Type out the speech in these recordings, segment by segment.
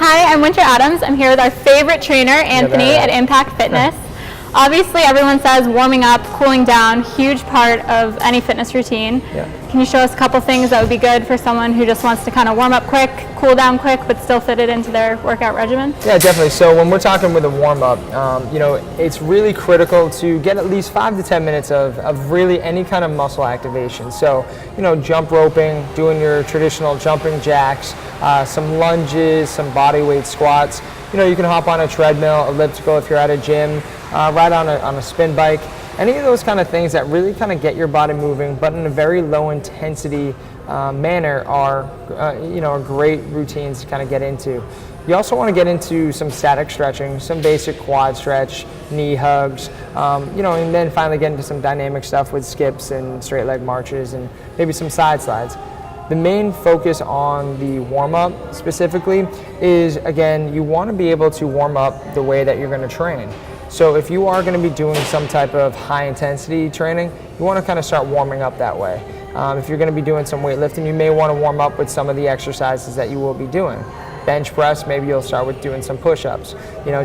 Hi, I'm Winter Adams. I'm here with our favorite trainer, Anthony, at Impact Fitness. Obviously, everyone says warming up, cooling down, huge part of any fitness routine. Yeah. Can you show us a couple things that would be good for someone who just wants to kind of warm up quick, cool down quick, but still fit it into their workout regimen? Yeah, definitely. So when we're talking with a warm-up, it's really critical to get at least 5 to 10 minutes of really any kind of muscle activation. So, jump roping, doing your traditional jumping jacks, some lunges, some body weight squats. You can hop on a treadmill, elliptical if you're at a gym, ride on a spin bike. Any of those kind of things that really kind of get your body moving, but in a very low intensity manner are great routines to kind of get into. You also want to get into some static stretching, some basic quad stretch, knee hugs, and then finally get into some dynamic stuff with skips and straight leg marches and maybe some side slides. The main focus on the warm-up specifically is, again, you want to be able to warm up the way that you're going to train. So if you are going to be doing some type of high-intensity training, you want to kind of start warming up that way. If you're going to be doing some weightlifting, you may want to warm up with some of the exercises that you will be doing. Bench press, maybe you'll start with doing some push-ups.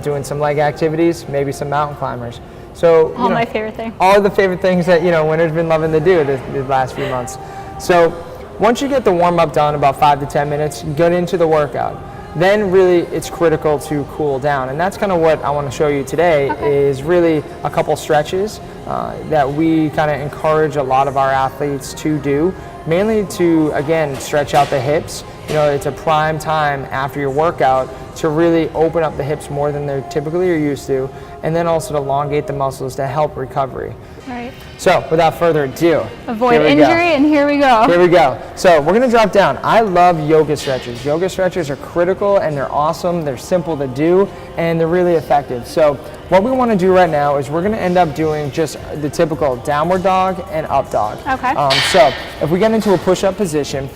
Doing some leg activities, maybe some mountain climbers. So all my favorite things. All of the favorite things that Winter's been loving to do the last few months. So once you get the warm-up done, about 5 to 10 minutes, get into the workout. Then really it's critical to cool down. And that's kind of what I want to show you today. Is really a couple stretches that we kind of encourage a lot of our athletes to do, mainly to, again, stretch out the hips. It's a prime time after your workout to really open up the hips more than they typically are used to, and then also to elongate the muscles to help recovery. Right. So without further ado, avoid injury, and here we go. Here we go. So we're going to drop down. I love yoga stretches. Yoga stretches are critical and they're awesome. They're simple to do and they're really effective. So what we want to do right now is we're going to end up doing just the typical downward dog and up dog. Okay. So if we get into a push-up position,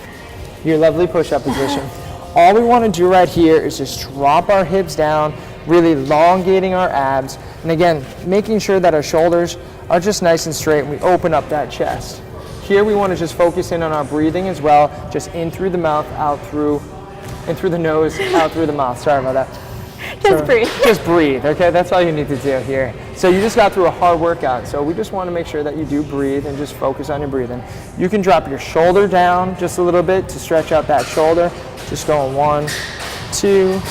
your lovely push-up position, all we want to do right here is just drop our hips down, really elongating our abs, and again, making sure that our shoulders are just nice and straight and we open up that chest. Here we want to just focus in on our breathing as well, just in through the mouth, in through the nose, out through the mouth. Sorry about that. Just breathe. Just breathe, okay? That's all you need to do here. So you just got through a hard workout, so we just want to make sure that you do breathe and just focus on your breathing. You can drop your shoulder down just a little bit to stretch out that shoulder. Just going 1, 2.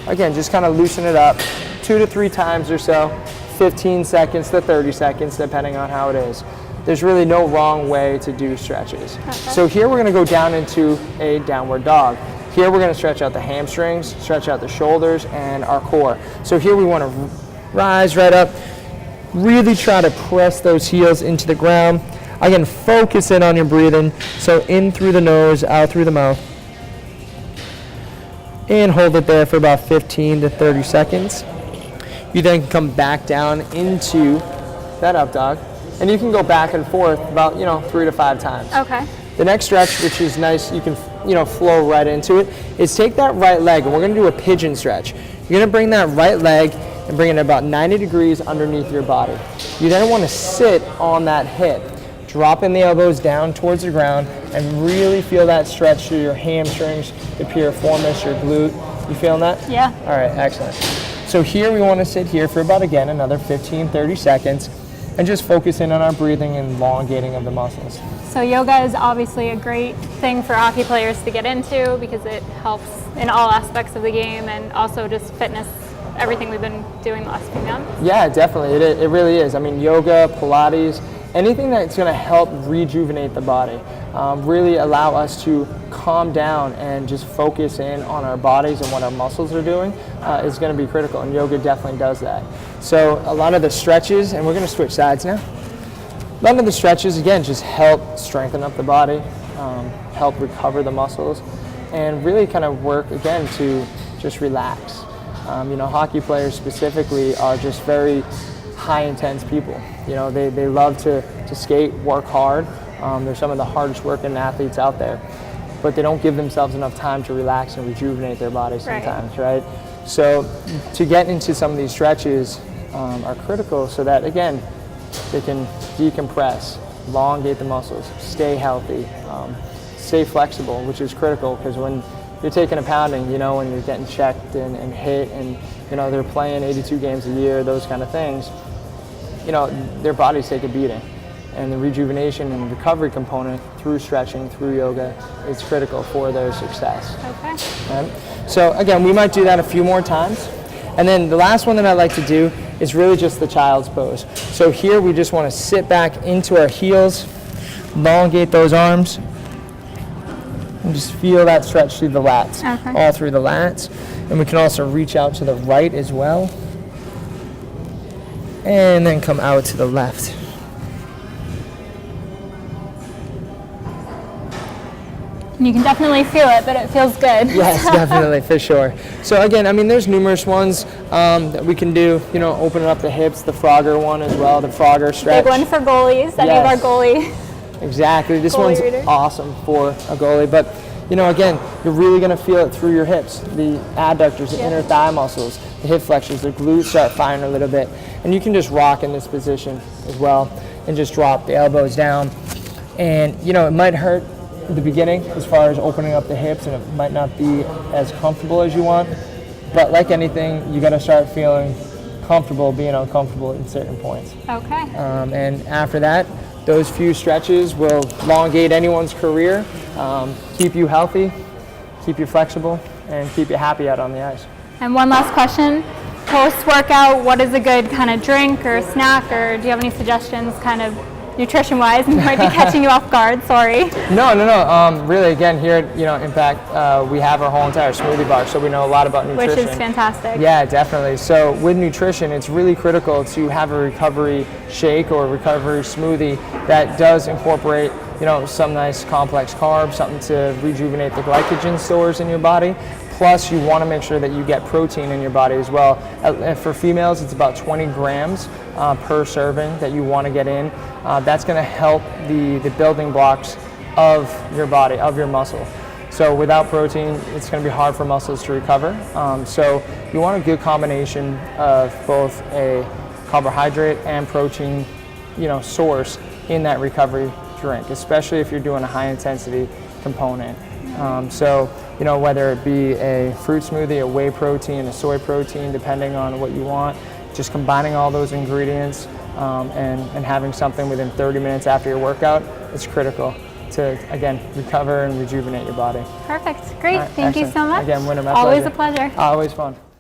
Again, just kind of loosen it up 2 to 3 times or so, 15 seconds to 30 seconds, depending on how it is. There's really no wrong way to do stretches. Okay. So here we're going to go down into a downward dog. Here we're going to stretch out the hamstrings, stretch out the shoulders, and our core. So here we want to rise right up, really try to press those heels into the ground. Again, focus in on your breathing. So in through the nose, out through the mouth. And hold it there for about 15 to 30 seconds. You then come back down into that up dog. And you can go back and forth about, 3 to 5 times. Okay. The next stretch, which is nice, you can, flow right into it, is take that right leg, and we're going to do a pigeon stretch. You're going to bring that right leg and bring it about 90 degrees underneath your body. You then want to sit on that hip, dropping the elbows down towards the ground, and really feel that stretch through your hamstrings, the piriformis, your glute. You feeling that? Yeah. All right, excellent. So here we want to sit here for about, again, another 15, 30 seconds, and just focus in on our breathing and elongating of the muscles. So yoga is obviously a great thing for hockey players to get into because it helps in all aspects of the game and also just fitness, everything we've been doing the last few months. Yeah, definitely. It really is. I mean, yoga, Pilates, anything that's going to help rejuvenate the body, really allow us to calm down and just focus in on our bodies and what our muscles are doing is going to be critical, and yoga definitely does that. So a lot of the stretches, and we're going to switch sides now. A lot of the stretches, again, just help strengthen up the body, help recover the muscles, and really kind of work, again, to just relax. Hockey players specifically are just very high-intense people. They love to skate, work hard. They're some of the hardest working athletes out there, but they don't give themselves enough time to relax and rejuvenate their body sometimes, right? So to get into some of these stretches are critical so that, again, they can decompress, elongate the muscles, stay healthy, stay flexible, which is critical because when you're taking a pounding, you know, when you're getting checked and hit, and you know they're playing 82 games a year, those kind of things. You know, their bodies take a beating, and the rejuvenation and recovery component through stretching, through yoga, is critical for their success. Okay. Right? So again, we might do that a few more times. And then the last one that I like to do is really just the child's pose. So here we just want to sit back into our heels, elongate those arms, and just feel that stretch through the lats, Okay. all through the lats. And we can also reach out to the right as well. And then come out to the left. You can definitely feel it, but it feels good. Yes, definitely, for sure. So again, I mean, there's numerous ones that we can do. You know, opening up the hips, the Frogger one as well, the Frogger stretch. Big one for goalies. Any of our goalie. Exactly. This Goalie one's reader. awesome for a goalie, but you know, again, you're really going to feel it through your hips, the adductors, the inner thigh muscles, the hip flexors, the glutes start firing a little bit, and you can just rock in this position as well, and just drop the elbows down. And you know, it might hurt at the beginning as far as opening up the hips, and it might not be as comfortable as you want, but like anything, you got to start feeling comfortable being uncomfortable at certain points. Okay. And after that, those few stretches will elongate anyone's career, keep you healthy, keep you flexible, and keep you happy out on the ice. And one last question. Post-workout, what is a good kind of drink or snack, or do you have any suggestions kind of nutrition-wise? Might be catching you off guard, sorry. No. Really, again, here at Impact, we have our whole entire smoothie bar, so we know a lot about nutrition. Which is fantastic. Yeah, definitely. So with nutrition, it's really critical to have a recovery shake or a recovery smoothie that does incorporate, you know, some nice complex carbs, something to rejuvenate the glycogen stores in your body. Plus, you want to make sure that you get protein in your body as well. For females, it's about 20 grams per serving that you want to get in. That's going to help the building blocks of your body, of your muscle. So without protein, it's going to be hard for muscles to recover. So you want a good combination of both a carbohydrate and protein, you know, source in that recovery drink, especially if you're doing a high intensity component. So, you know, whether it be a fruit smoothie, a whey protein, a soy protein, depending on what you want, just combining all those ingredients and having something within 30 minutes after your workout is critical to, again, recover and rejuvenate your body. Perfect. Great. Right, Thank you excellent. so much. Again, Winter, my Always pleasure. a pleasure. Always fun.